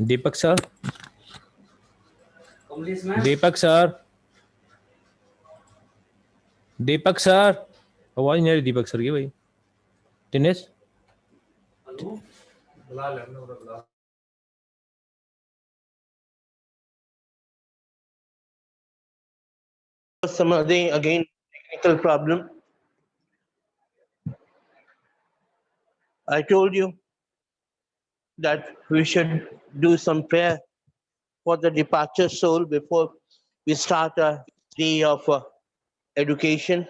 दीपक sir, Kamlesh ma'am, दीपक sir, दीपक sir, आवाज नहीं आ रही दीपक सर की भाई। दिनेश, हेलो, बुला ले अपने को बुला। Some other again technical problem. I told you that we should do some prayer for the departure soul before we start a day of education.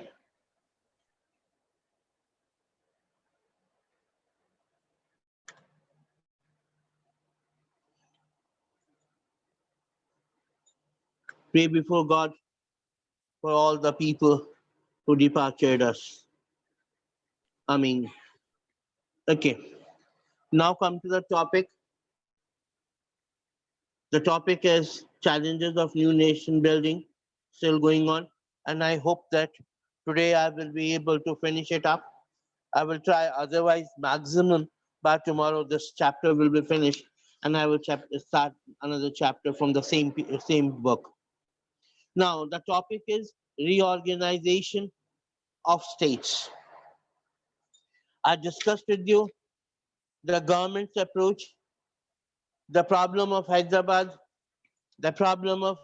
Pray before God for all the people who departed us. I mean, okay. Now come to the topic. The topic is challenges of new nation building, still going on, and I hope that today I will be able to finish it up. I will try, otherwise, maximum by tomorrow this chapter will be finished, and I will start another chapter from the same book. Now, the topic is reorganization of states. I discussed with you the government's approach, the problem of Hyderabad, the problem of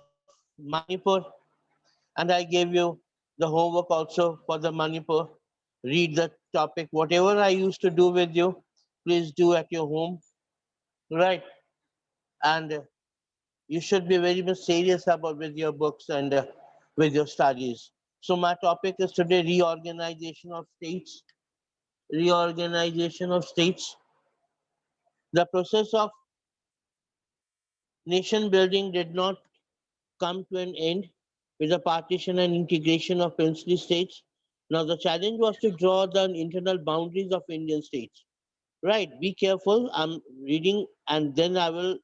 Manipur, and I gave you the homework also for the Manipur. Read the topic. Whatever I used to do with you, please do at your home, right? And you should be very much serious about with your books and with your studies. So my topic is today reorganization of states. Reorganization of states. The process of nation building did not come to an end with the partition and integration of princely states. Now the challenge was to draw the internal boundaries of Indian states. Right, be careful. I'm reading and then I will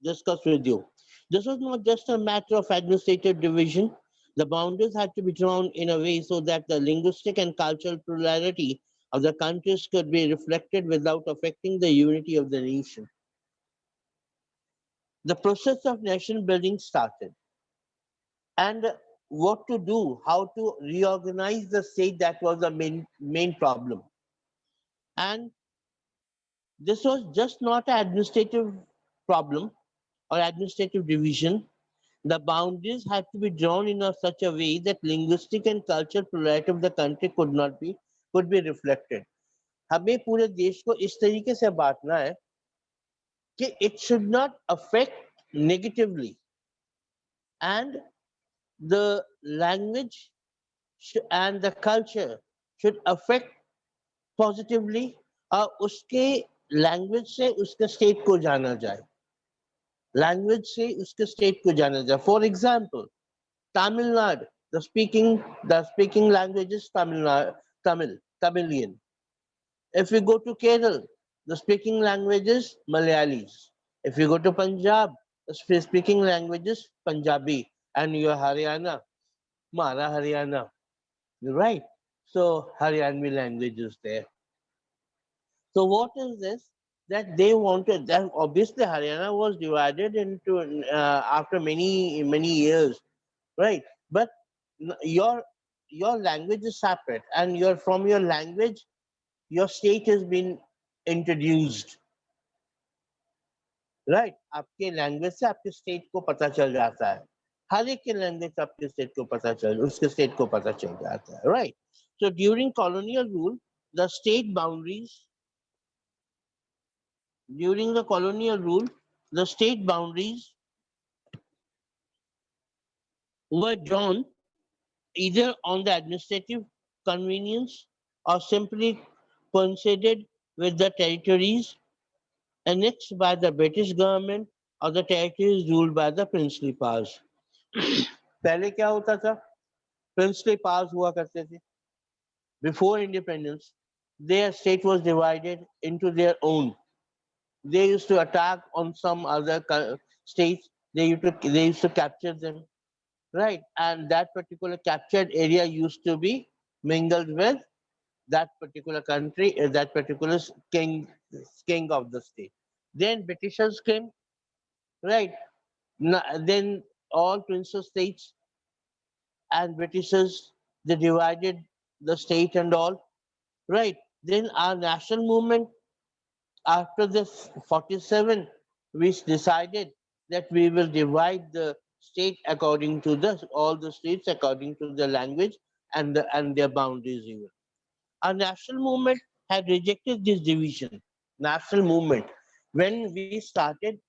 discuss with you. This was not just a matter of administrative division. The boundaries had to be drawn in a way so that the linguistic and cultural plurality of the countries could be reflected without affecting the unity of the nation. The process of nation building started. And what to do, how to reorganize the state, that was the main problem. And this was just not an administrative problem or administrative division. The boundaries had to be drawn in such a way that linguistic and cultural plurality of the country could be reflected. हमें पूरे देश को इस तरीके से बांटना है कि it should not affect negatively, and the language and the culture should affect positively, और उसके language से उसके state को जाना जाए, language से उसके state को जाना जाए. For example, Tamil Nadu, the speaking language is Tamilian. If we go to Kerala, the speaking language is Malayalis. If you go to Punjab, the speaking language is Punjabi. And your Haryana, Mara Haryana, right? So Haryanvi language is there. So what is this? That they wanted that obviously Haryana was divided into after many years, right? But your language is separate, and from your language your state has been introduced, right? आपके language से आपके state को पता चल जाता है. हर एक के लैंग्वेज से आपके स्टेट को पता चल उसके स्टेट को पता चल जाता है, right? So during colonial rule, the state boundaries during the colonial rule, the state boundaries were drawn either on the administrative convenience or simply coincided with the territories annexed by the British government or the territories ruled by the princely powers. पहले क्या होता था? Princely powers हुआ करते थे. Before independence, their state was divided into their own. They used to attack on some other states. They used to capture them, right? And that particular captured area used to be mingled with that particular country, that particular king of the state. Then Britishers came, right? Then all princess states and Britishers, they divided the state and all, right? Then our national movement after this 47, we decided that we will divide the state according to the all the states according to the language and their boundaries even. Our national movement had rejected this division. National movement. When we started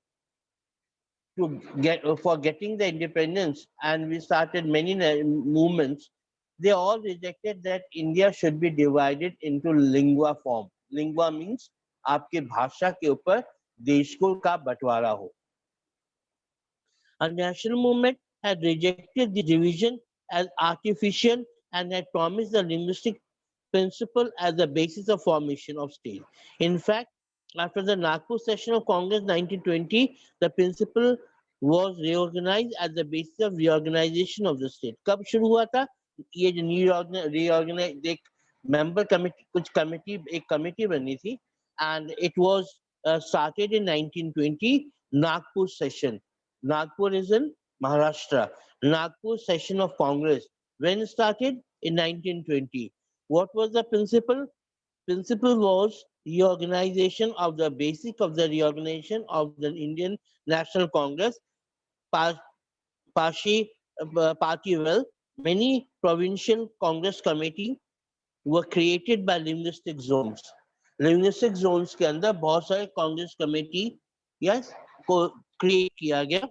to get for getting the independence and we started many movements, they all rejected that India should be divided into lingua form. Lingua means आपके भाषा के ऊपर देश को का बंटवारा हो. A national movement had rejected the division as artificial and had promised the linguistic principle as the basis of formation of state. In fact, after the Nagpur session of Congress 1920, the principle was reorganized as the basis of reorganization of the state. कब शुरू हुआ था? ये जो reorganize एक member committee कुछ committee एक committee बनी थी and it was started in 1920 Nagpur session. Nagpur is in Maharashtra. Nagpur session of Congress. When it started? In 1920. What was the principle? Principle was reorganization of the basic of the reorganization of the Indian National Congress. Pa- Party well, many provincial Congress committee were created by linguistic zones. Linguistic zones के अंदर बहुत सारे Congress committee yes को create किया गया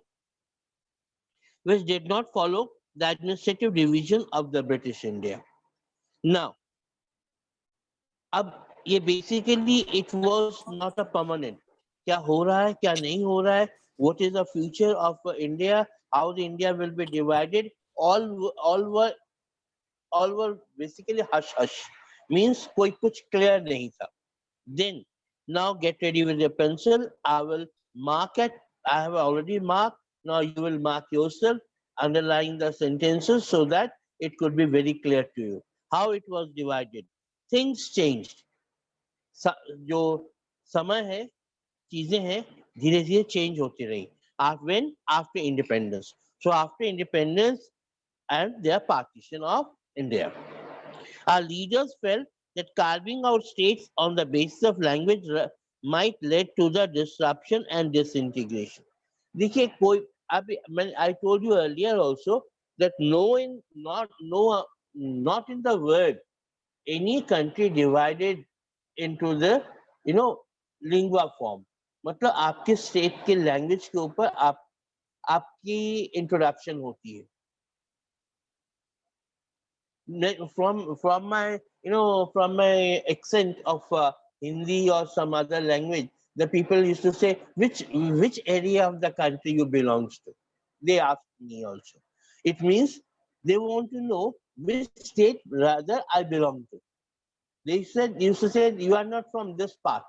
which did not follow the administrative division of the British India. Now, अब ये basically it was not a permanent. क्या हो रहा है क्या नहीं हो रहा है? What is the future of India? How the India will be divided? All were basically hush hush. Means कोई कुछ clear नहीं था. Then now get ready with your pencil. I will mark it. I have already marked. Now you will mark yourself, underlying the sentences so that it could be very clear to you how it was divided. Things changed. जो समय है चीजें हैं धीरे धीरे change होती रही. When? After independence. So after independence and their partition of India, our leaders felt that carving out states on the basis of language might lead to the disruption and disintegration. देखिए कोई अभी I told you earlier also that not in the world any country divided into the lingua form. मतलब आपके state के language के ऊपर आपकी introduction होती है. From my from my accent of Hindi or some other language, the people used to say which area of the country you belongs to. They asked me also. It means they want to know which state rather I belong to. They used to say you are not from this part,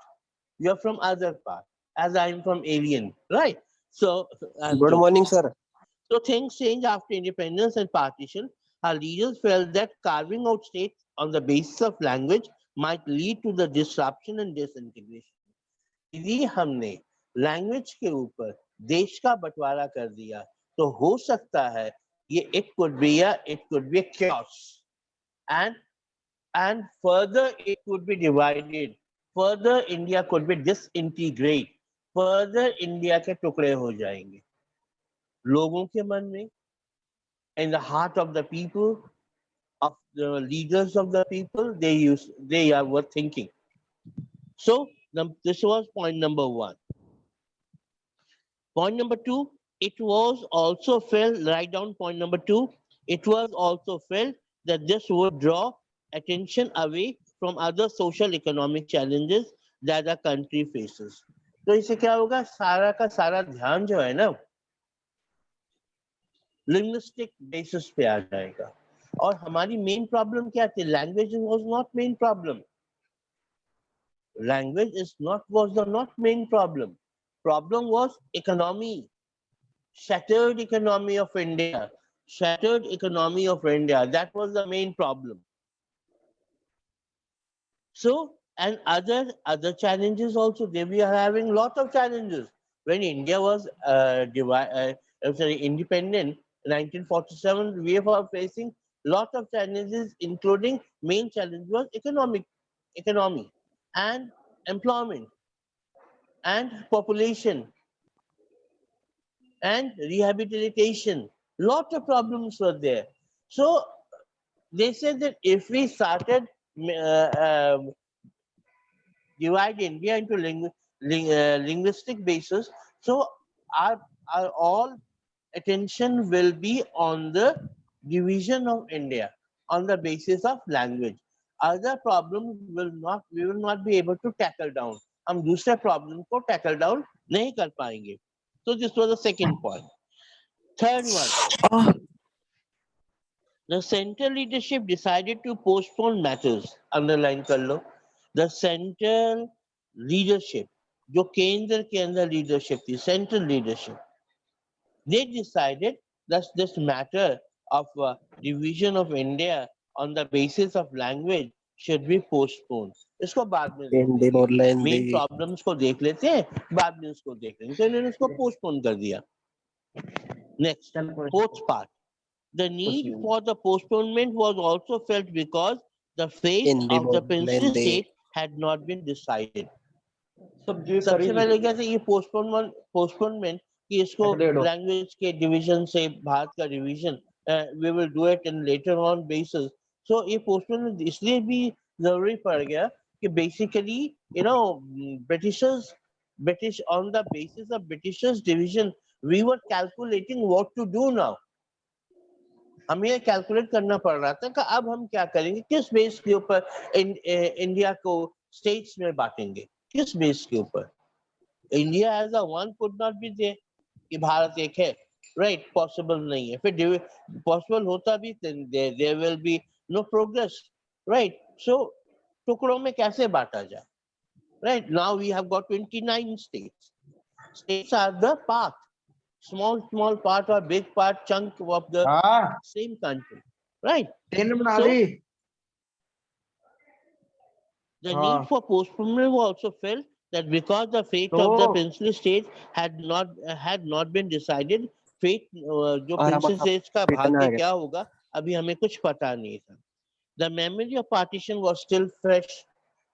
you are from other part, as I am from alien, right? So I'm Good joking. morning, sir. So things changed after independence and partition. Our leaders felt that carving out states on the basis of language might lead to the disruption and disintegration. यदि हमने language के ऊपर देश का बंटवारा कर दिया तो हो सकता है ये it could be a chaos and further it could be divided. Further India could be disintegrate. Further India के टुकड़े हो जाएंगे. लोगों के मन में, in the heart of the people, of the leaders of the people, they were thinking. So this was point number one. Point number two, it was also felt, write down point number two, it was also felt that this would draw attention away from other social economic challenges that the country faces. तो इससे क्या होगा? सारा का सारा ध्यान जो है ना लिंग्विस्टिक बेसिस पे आ जाएगा. और हमारी मेन प्रॉब्लम क्या थी? Language was not main problem. Language was the not main problem. Problem was economy. Shattered economy of India. Shattered economy of India. That was the main problem. So, and other challenges also. We are having lot of challenges. when India was independent in 1947, we were facing lot of challenges, including main challenge was economy and employment and population and rehabilitation. Lot of problems were there. So they said that if we started divide India into linguistic basis, so our, our all attention will be on the division of India on the basis of language. Other problems we will not be able to tackle down. हम दूसरे problem को tackle down नहीं कर पाएंगे. So this was the second point. Third one, the central leadership decided to postpone matters. Underline कर लो. The central leadership, जो केंद्र के अंदर leadership थी, central leadership, they decided that this matter of division of India on the basis of language should be postponed. इसको बाद में देख हिंदी बोल रहे लेंगे. हिंदी मेन प्रॉब्लम्स को देख लेते हैं, बाद में उसको देख लेंगे. तो इन्होंने उसको पोस्टपोन कर दिया. Next, fourth part. The need for the postponement was also felt because the fate Hindi of the बोल princely Hindi state had not been decided. सब ये सबसे करेंगे पहले क्या था, ये पोस्टपोनमेंट कि इसको लैंग्वेज के डिवीजन से भारत का division we will do it in later on basis. So ये पोस्टपोनमेंट इसलिए भी जरूरी पड़ गया कि basically British on the basis of Britishers division we were calculating what to do now. हमें ये कैलकुलेट करना पड़ रहा था कि अब हम क्या करेंगे, किस बेस के ऊपर इंडिया को स्टेट्स में बांटेंगे, किस बेस के ऊपर. India as a one could not be there कि भारत एक है, राइट, पॉसिबल नहीं है. फिर पॉसिबल होता भी there will be no progress, right. So टुकड़ों में कैसे बांटा जाए, right. Now we have got 29 states. States are the part, small part or big part, chunk of the हाँ same country, right. ट्रेन बना So the. the need for postponement was also felt that because the fate of the princely states had not been decided. Fate जो princely states का भाग्य क्या होगा अभी हमें कुछ पता नहीं था. The memory of partition was still fresh.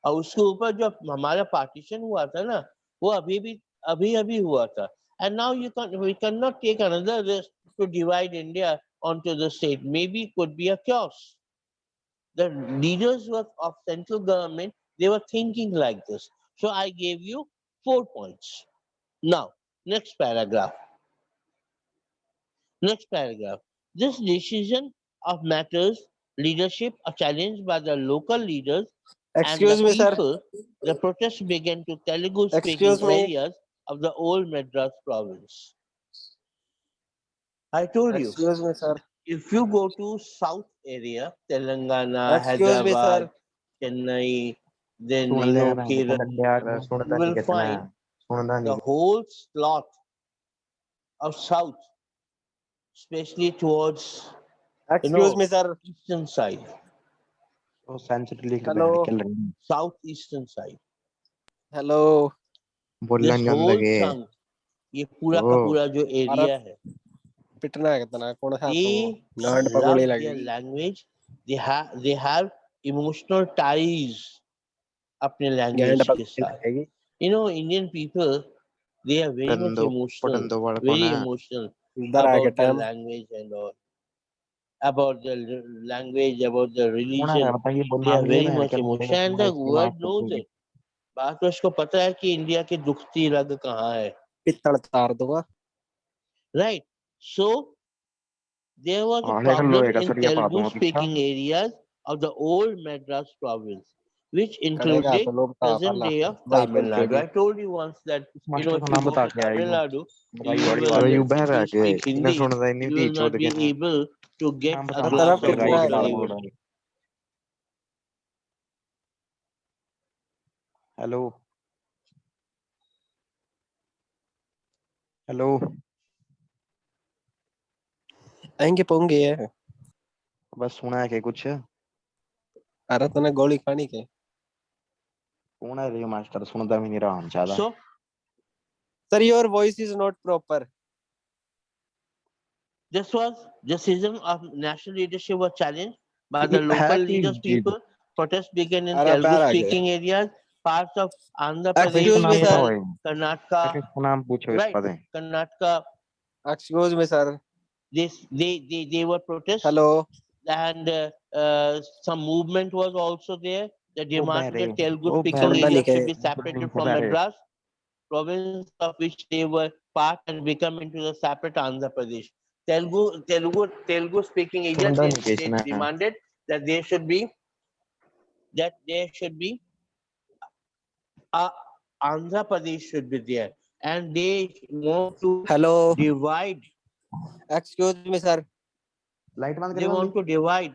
और उसके ऊपर जो हमारा पार्टीशन हुआ था ना, वो अभी हुआ था. And now we cannot take another risk to divide India onto the state. Maybe could be a chaos. The leaders of central government, they were thinking like this. So I gave you 4 points. Now, next paragraph. This decision of matters leadership are challenged by the local leaders and the Excuse me, sir. people. The protests began to Telugu-speaking Excuse me. areas of the old Madras province. I told you, Excuse me, sir. if you go to south area, Telangana, Excuse me, Hyderabad, sir. Chennai, then सुन ले मैं Kerala, बंदे यार सुनता you नहीं will कितना find सुनता the नहीं whole slot of south, especially towards Excuse me, sir. eastern side, तो sensitively Hello. southeastern side. Hello. बोलना This नहीं whole लगे chunk, ये पूरा का पूरा जो area है, पिटना है कितना कौन सा they गांड love पकौड़ी their लगेगी. language. They have emotional ties अपने language गांड के पकौड़ी साथ. लगेगी. Indian people, they are very much emotional, very emotional इधर आ के about their time language and all, about the language, about the कौन religion. है बताइए They बोलना are नहीं very है much क्या emotional, and the world knows it. बात तो उसको पता है कि इंडिया की दुखती रग कहाँ है, पित्तल तार दूंगा. right. So there was a और एक problem लोहे का in सरिया पा दूंगा Telugu-speaking areas of the old Madras province, which करेगा included तो लोग present day of भाई Tamil Nadu. I told you once that if master का you नाम go बता to के आई Tamil हूँ Nadu, बड़ी you बड़ी will, बात if बहर you आके speak इन्हें Hindi, सुनता ही नहीं you थी will छोड़ not के be able to get नाम a बता glass के of राइट water डाल even. बोल हेलो हेलो आएंगे पोंगे है. बस सुना है क्या कुछ अरे तने गोली खानी के. कौन है रे मास्टर सुनता भी नहीं रहा हम ज्यादा So Sir, your voice is not proper. This was decision of national leadership was challenged by the local है कि leaders. Ji People protests began in अरे पैर आ गए। Telugu-speaking areas, parts of Andhra अबे Pradesh, Excuse me, इसका नाम sir. बताओ Kerala, ये। Karnataka, अरे इसका नाम पूछो right? इसका दे। Karnataka. Excuse me, sir. They were protests, Hello. and some movement was also there. They O demanded बहरे, that Telugu ओ speaking बहरे, सुनना नहीं areas should कहे। be separated बहरे, from बहरे। Madras, province of which they were part, and become into the separate Andhra Pradesh. Telugu speaking areas, सुनता नहीं they किसने। demanded that there should be a Andhra Pradesh should be there, and they want to Hello. divide. Excuse me, sir. Light बंद They कर want to divide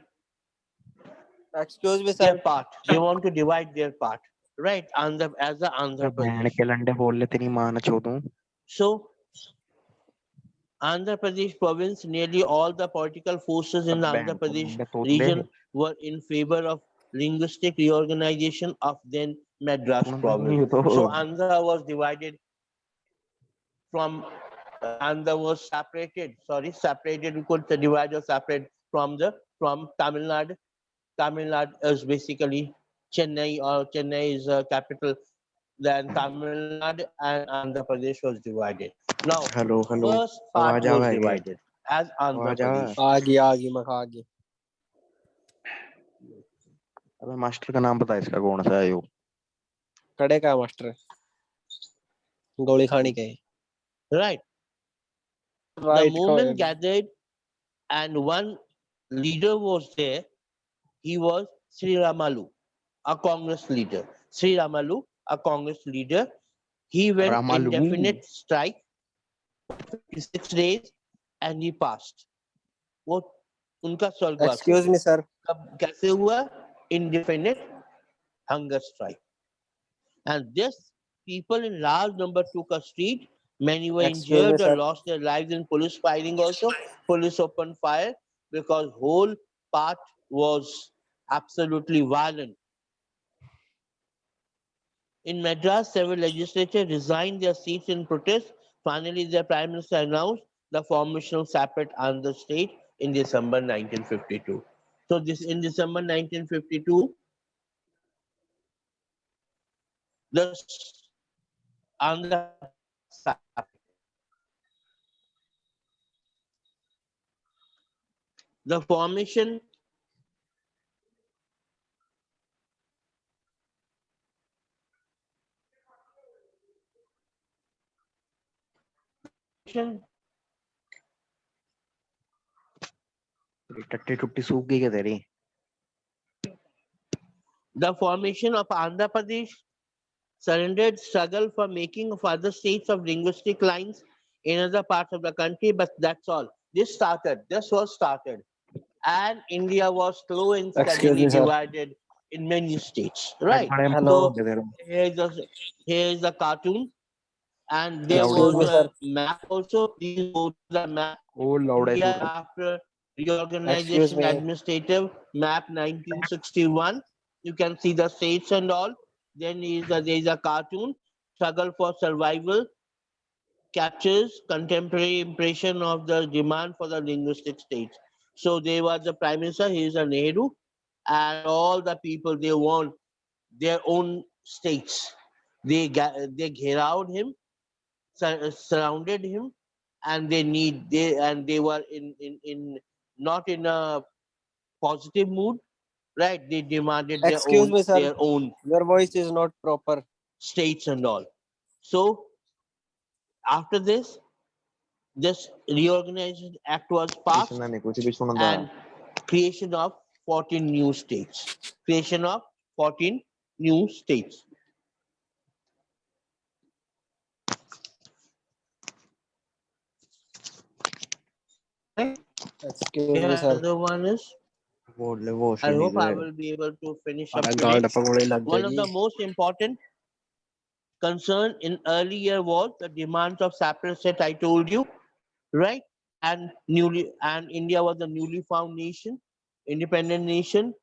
Excuse me, their sir. part. They want to divide their part, right? Andhra as the Andhra बहन Pradesh. के लंडे बोल ले तेरी मां न छोड़ूं। So Andhra Pradesh province, nearly all the political forces in the बहन Andhra को Pradesh लंडे तोड़ ले। region were in favor of linguistic reorganization of then Madras सुनता नहीं province. हो तो। So Andhra was divided from Andhra was separated. Sorry, separated. We could divide or separate from Tamil Nadu. Tamil Nadu is basically Chennai, or Chennai is a capital. Then Tamil Nadu and Andhra Pradesh was divided. Now, hello hello, first part आवाज आ was रहा है क्या? divided as Andhra आवाज आ रहा है? Pradesh. आ गई मैं खा गई। अबे मास्टर का नाम बता इसका कौन सा है यो? कड़े का मास्टर गोली खानी के। Right. The Right. movement gathered, and one leader was there. He was Sri Ramalu, a Congress leader. Sri Ramalu, a Congress leader. He went रामालू। indefinite strike, 56 days, and he passed. वो उनका स्वर्गवास हो Excuse गया। me, sir. कब कैसे हुआ? Indefinite hunger strike. And this people in large number took a street. Many were Excuse me, injured or sir. lost their lives in police fighting also. Police opened fire because whole part was absolutely violent. In Madras, several legislators resigned their seats in protest. Finally, the Prime Minister announced the formation of separate Andhra state in December 1952. So this in December 1952, the Andhra the formation टट्टी टुट्टी सूख गई क्या तेरी? the formation of Andhra Pradesh surrendered struggle for making of other states of linguistic lines in other parts of the country, but that's all. This was started, and India was slow and Excuse steadily me, sir. divided in many states, right? बड़े Hello. So here's a cartoon, and there Excuse was me, sir. a map also. These go to the map. Allowed है India suit. after Excuse reorganization me. administrative map 1961. You can see the states and all. Then there is a cartoon, struggle for survival, captures contemporary impression of the demand for the linguistic states. So they were the prime minister, he is a Nehru, and all the people, they want their own states. They gheraud him, surrounded him, and they were in not in a positive mood, right? They demanded Excuse me, sir. their own Your voice is not proper. states and all. So after this reorganization act was passed, इसने नहीं कुछ भी सुना था। and creation of 14 new states. Creation of 14 new states. Excuse me, The sir. other one is, बोल ले वो I hope I ले। will be able to finish up today. गांड पकड़ने लग One of जाएगी। the most important concern in early year was the demands of separate state, I told you, right? And India was a newly found nation, independent nation.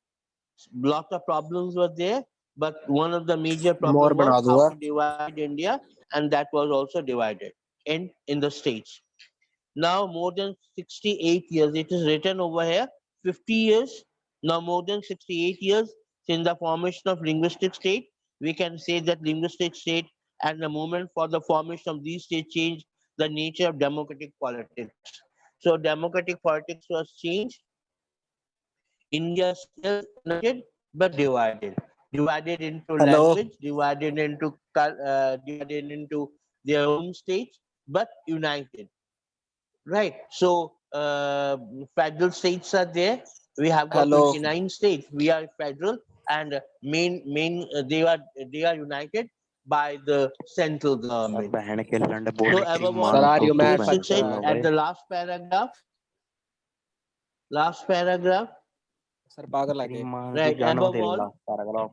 Lots of problems were there. but one of the major More problems was बना how दूंगा. to divide India, and that was also divided in the states. Now more than 68 years, it is written over here, 50 years, now more than 68 years since the formation of linguistic state, we can say that linguistic state and the movement for the formation of these states changed the nature of democratic politics. So democratic politics was changed. India still united but divided. Divided into Hello. language, divided into their own states, but united. Right. So federal states are there. We have got Hello. 29 states. We are federal, and they are united by the central अब government. बहन के लंड So बोल above Sir, all, are you mad, linguistic sir? state at the last paragraph, Sir, पागल है तेरी क्या? मां की right? जान Above दे all, ला पैराग्राफ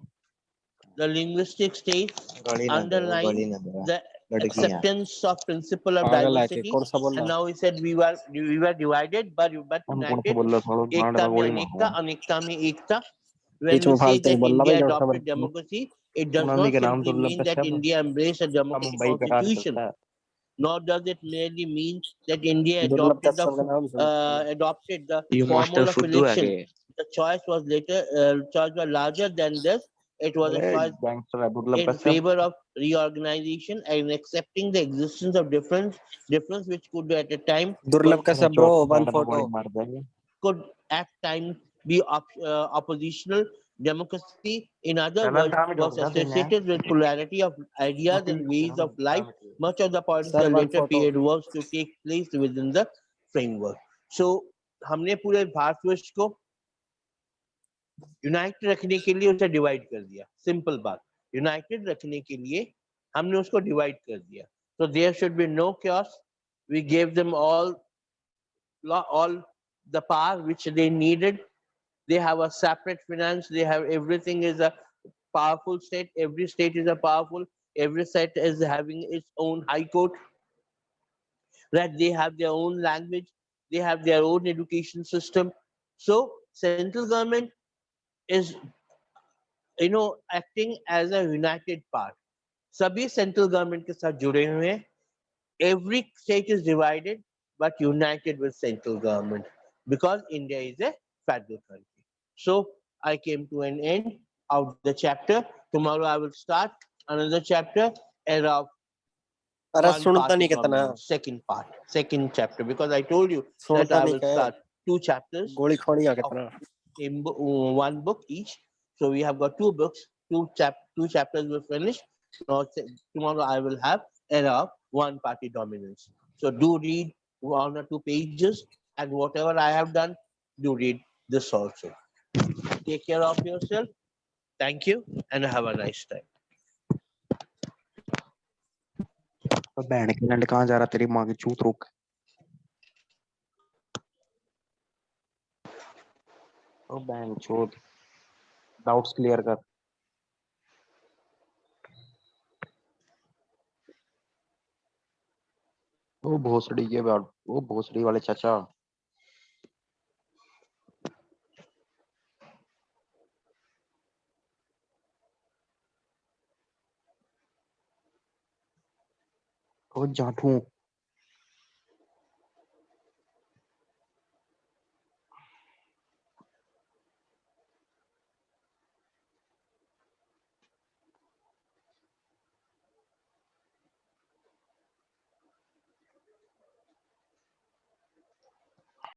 the linguistic states गाली ना दे वो गाली underline ना दे the लड़की है acceptance of principle of पागल है क्या? diversity. कौन सा बोल And रहा? now he said we were divided but हम कौन सा united. बोल रहा थोड़ा गांड Ekta का mein गोली anekta, मारो anekta mein ekta. When beach we में say फालतू नहीं that बोलना भाई, India जो खबर. adopted democracy, it does mummy not के नाम simply दुर्लभ mean that Kashyap India embraced a का democratic मुंबई का राज constitution, करता है nor does it merely mean that India दुर्लभ adopted कश्यप का नाम सुन. the you master formula of फुद्दू है election. के The choice was larger than this. It was a अरे choice गैंगस्टर है दुर्लभ in Kashyap favor of reorganization and accepting the existence of difference which could at a time दुर्लभ तेरा कश्यप चौक bro, one गांड का photo. गोली मार देंगे could at times be oppositional. Democracy, in other चलन words, काम ही was ढूंढ रहा देने associated with polarity of ideas मोटी and ways of life. काम की Much of the Sir, political one later photo. period was to take place within the framework. So, हमने पूरे भारतवर्ष को यूनाइटेड रखने के लिए उसे डिवाइड कर दिया. सिंपल बात. यूनाइटेड रखने के लिए हमने उसको डिवाइड कर दिया. So there should be no chaos. We gave them all the power which they needed. They have a separate finance. They have everything is a powerful state. Every state is a powerful. Every state is having its own high court. That they have their own language. They have their own education system. So central government is acting as a united part. सभी central government के साथ जुड़े हुए हैं. Every state is divided but united with central government because India is a federal country. So I came to an end of the chapter. Tomorrow I will start another chapter, era of अरे one सुनता party नहीं कितना. dominance, second chapter, because I told you that सुनता I नहीं will क्या? start two chapters गोली खानी है of कितना? one book each. So we have got two books, two chapters will finish. Tomorrow I will have era of one party dominance. So do read 1 or 2 pages, and whatever I have done, do read this also. Take care of yourself. Thank you and have a nice time. बहन के लंड कहाँ जा रहा तेरी मां की चूत रोक ओ बहन चोद डाउट्स क्लियर कर वो भोसड़ी के बाद वो भोसड़ी वाले चाचा वो जाठू